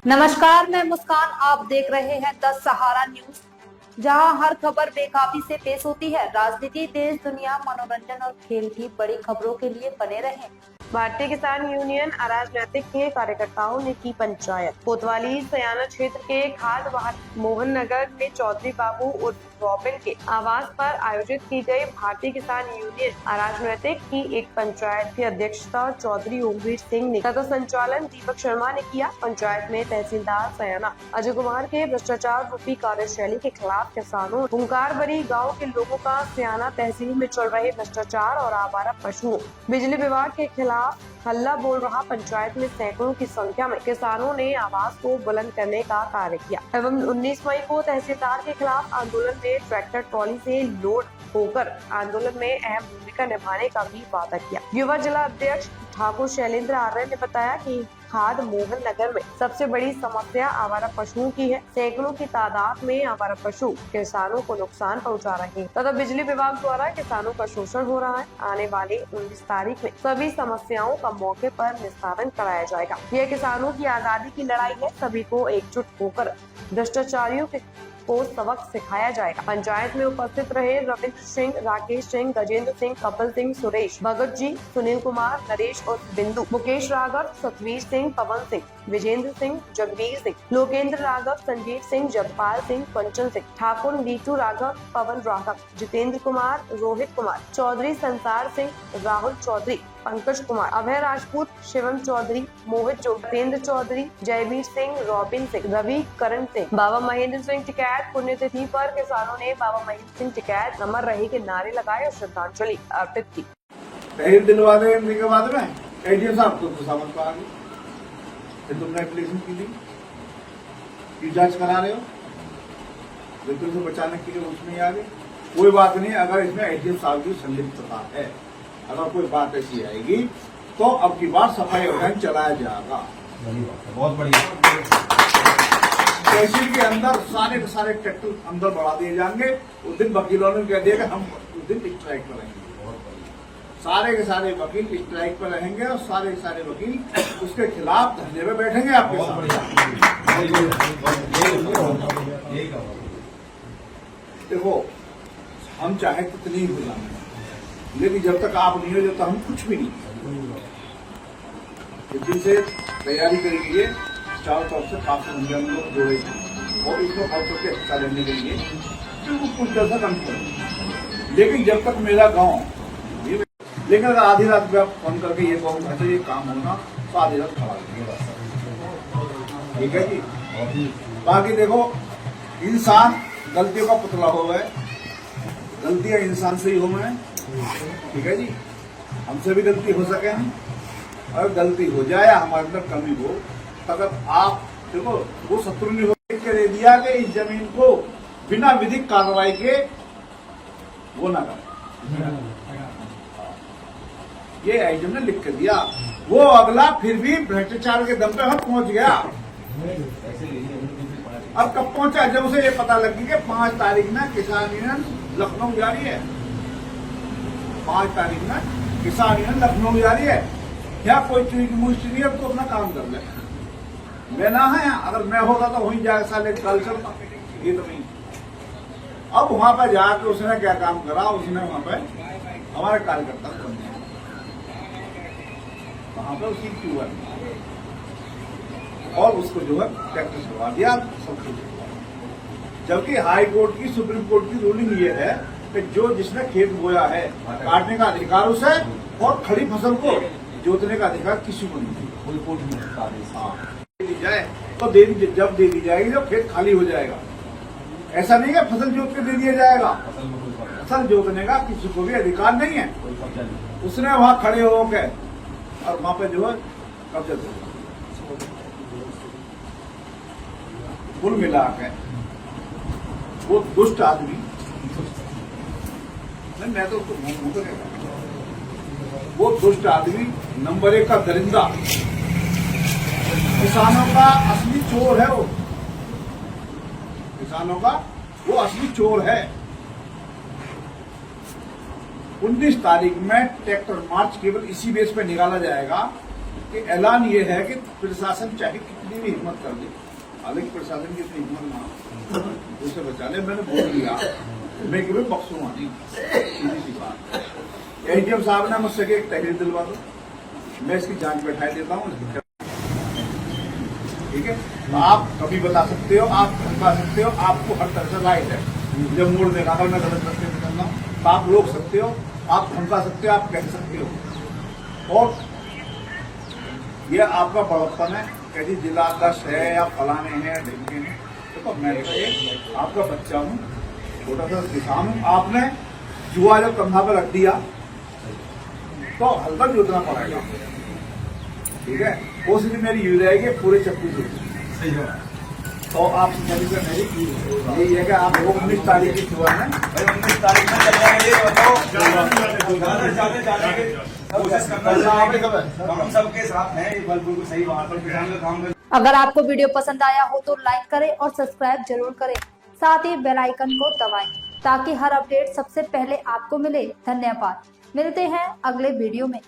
नमस्कार, मैं मुस्कान। आप देख रहे हैं द सहारा न्यूज, जहां हर खबर बेकाबी से पेश होती है। राजनीति, देश दुनिया, मनोरंजन और खेल की बड़ी खबरों के लिए बने रहें। भारतीय किसान यूनियन अराजनैतिक के कार्यकर्ताओं ने की पंचायत। कोतवाली सयाना क्षेत्र के खाद मोहन नगर में चौधरी बाबू उर्फ रॉबिन के आवास पर आयोजित की गई भारतीय किसान यूनियन अराजनैतिक की एक पंचायत की अध्यक्षता चौधरी ओमवीर सिंह ने तथा संचालन दीपक शर्मा ने किया। पंचायत में तहसीलदार सयाना अजय कुमार के भ्रष्टाचार रूपी कार्यशैली के खिलाफ किसानों, हुंकारबरी गाँव के लोगों का सयाना तहसील में चल रहे भ्रष्टाचार और आवारा पशुओं, बिजली विभाग के खिलाफ हल्ला बोल रहा पंचायत में सैकड़ों की संख्या में किसानों ने आवाज को बुलंद करने का कार्य किया एवं 19 मई को तहसीलदार के खिलाफ आंदोलन में ट्रैक्टर ट्रॉली से लोड होकर आंदोलन में अहम भूमिका निभाने का भी वादा किया। युवा जिला अध्यक्ष ठाकुर शैलेंद्र आर्य ने बताया कि खाद मोहन नगर में सबसे बड़ी समस्या आवारा पशुओं की है। सैकड़ों की तादाद में आवारा पशु किसानों को नुकसान पहुंचा रहे हैं तथा बिजली विभाग द्वारा किसानों का शोषण हो रहा है। आने वाली 19 तारीख में सभी समस्याओं का मौके पर निस्तारण कराया जाएगा। यह किसानों की आजादी की लड़ाई है। सभी को एकजुट होकर भ्रष्टाचारियों को सबक सिखाया जाएगा। पंचायत में उपस्थित रहे रविंद्र सिंह, राकेश सिंह, गजेंद्र सिंह, कपिल सिंह, सुरेश, भगत जी, सुनील कुमार, नरेश और बिंदु, मुकेश राघव, सतवीर सिंह, पवन सिंह, विजेंद्र सिंह, जगवीर सिंह, लोकेंद्र राघव, संजीव सिंह, जगपाल सिंह, पंचन सिंह, ठाकुर, नीतू राघव, पवन राघव, जितेंद्र कुमार, रोहित कुमार, चौधरी, संसार सिंह, राहुल चौधरी, पंकज कुमार, अभय राजपूत, शिवम चौधरी, मोहित जोगेंद्र चौधरी, जयवीर सिंह, रॉबिन सिंह, रवि करण सिंह, बाबा महेंद्र सिंह टिकैत। पुण्यतिथि पर किसानों ने बाबा महेंद्र सिंह टिकैत अमर रहे के नारे लगाए और श्रद्धांजलि अर्पित की। दिलवाने के बाद में एडीएम साहब को समझ पा गए, फिर तुमने एप्लीकेशन की थी कि जांच करा रहे हो, बिल्कुल से बचाने के लिए उसमें आ गए। कोई बात नहीं, अगर इसमें एडीएम साहब की संलिप्तता है, अगर कोई बात ऐसी आएगी तो अब की बार सफाई अभियान चलाया जाएगा। बहुत बढ़िया। तहसील के अंदर सारे के सारे ट्रैक्टर अंदर बढ़ा दिए जाएंगे। उस दिन वकीलों ने कह दिया कि हम उस दिन स्ट्राइक पर रहेंगे। सारे के सारे वकील स्ट्राइक पर रहेंगे और सारे के सारे वकील उसके खिलाफ धरने में बैठेंगे आपके साथ। देखो, हम चाहे कितनी ही गुलाम, लेकिन जब तक आप नहीं हो जब तक हम कुछ भी नहीं। जिस से तैयारी करेंगे, चारों तरफ से काफी संख्या में लोग जोड़े और इसमें खर्चों के हिस्सा लेने के लिए कुछ जैसा कम करें। लेकिन जब तक मेरा गांव, लेकिन अगर आधी रात में आप फोन करके ये कहूँगा अच्छा ये काम होना, तो आधी रात खड़ा करिएगा। ठीक है जी। बाकी देखो, इंसान गलतियों का पुतला हो गए, गलतियां इंसान से ही हो गए। ठीक है जी, हमसे भी गलती हो सके नहीं, अगर गलती हो जाए हमारे अंदर कमी हो, अगर आप देखो वो शत्रु ने दे दिया कि इस जमीन को बिना विधिक कार्रवाई के वो ना करें, ये आईजम ने लिख के दिया। वो अगला फिर भी भ्रष्टाचार के दम पे हम पहुंच गया। अब कब पहुंचा? जब उसे ये पता लग गया कि 5 तारीख में किसान यूनियन लखनऊ जा रही है। 5 तारीख में किसान यूनियन लखनऊ जा रही है। क्या कोई चीज मुश्किल नहीं है तो अपना काम कर ले। मैं ना है, अगर मैं होगा तो वहीं जाकर साले कल चलता, ये तो नहीं। अब वहां पर जाकर उसने क्या काम करा, उसने वहां पर हमारे कार्यकर्ता को बन दिया, वहां पर उसकी क्यों और उसको जो है ट्रैक्टर छुड़वा दिया, सब कुछ। जबकि हाई कोर्ट की, सुप्रीम कोर्ट की रूलिंग ये है कि जो जिसने खेत बोया है काटने का अधिकार उसे, और खड़ी फसल को जोतने का अधिकार किसी को नहीं। कोई कोर्ट नहीं दे दी जाए तो दे दी, जब दे दी जाएगी जब खेत खाली हो जाएगा। ऐसा नहीं है फसल जोत के दे दिया जाएगा। फसल जोतने का किसी को भी अधिकार नहीं है। उसने वहां खड़े होकर और वहां पे जो है कब्जा कर कुल मिला के वो दुष्ट आदमी, मैं तो उसको वो दुष्ट आदमी नंबर 1 का दरिंदा, किसानों का असली चोर है। वो किसानों का वो असली चोर है। 19 तारीख में ट्रैक्टर मार्च केवल इसी बेस पे निकाला जाएगा कि ऐलान ये है कि प्रशासन चाहे कितनी भी हिम्मत कर दे, हालांकि प्रशासन की इतनी हिम्मत ना उसे बचा ले। मैंने बोल दिया मैं क्यों बख्शूंगा नहीं, सीधी सी बात। एडीएम साहब ने मुझसे एक तहरीर दिलवा दो, मैं इसकी जांच बैठा देता हूँ, ठीक है। तो आप कभी बता सकते हो, आप धमका सकते हो, आपको हर तरह से राइट है। जब मोड़ देखा मैं गलत रास्ते में चलना तो आप रोक सकते हो, आप धमका सकते हो, आप कह सकते हो, और ये आपका बड़प्पन है। कहीं जिला अध्यक्ष है या फलाने हैं या ढेंके हैं, तो मैं तो एक आपका बच्चा हूँ, छोटा सा किसान हूँ। आपने जुआ जब कंधा पर रख दिया तो हल्का जोतना पड़ेगा, ठीक है। कोशिश मेरी यू रहेगी पूरे चक्कू से। तो आप मेरी यही है कि आप लोग 19 तारीख की सुबह में 19 तारीख में चल जाएंगे, हम सबके साथ हैं, बिल्कुल सही बात है। किसान का काम अगर आपको वीडियो पसंद आया हो तो लाइक करें और सब्सक्राइब जरूर करें, साथ ही बेल आइकन को दबाएं ताकि हर अपडेट सबसे पहले आपको मिले। धन्यवाद। मिलते हैं अगले वीडियो में।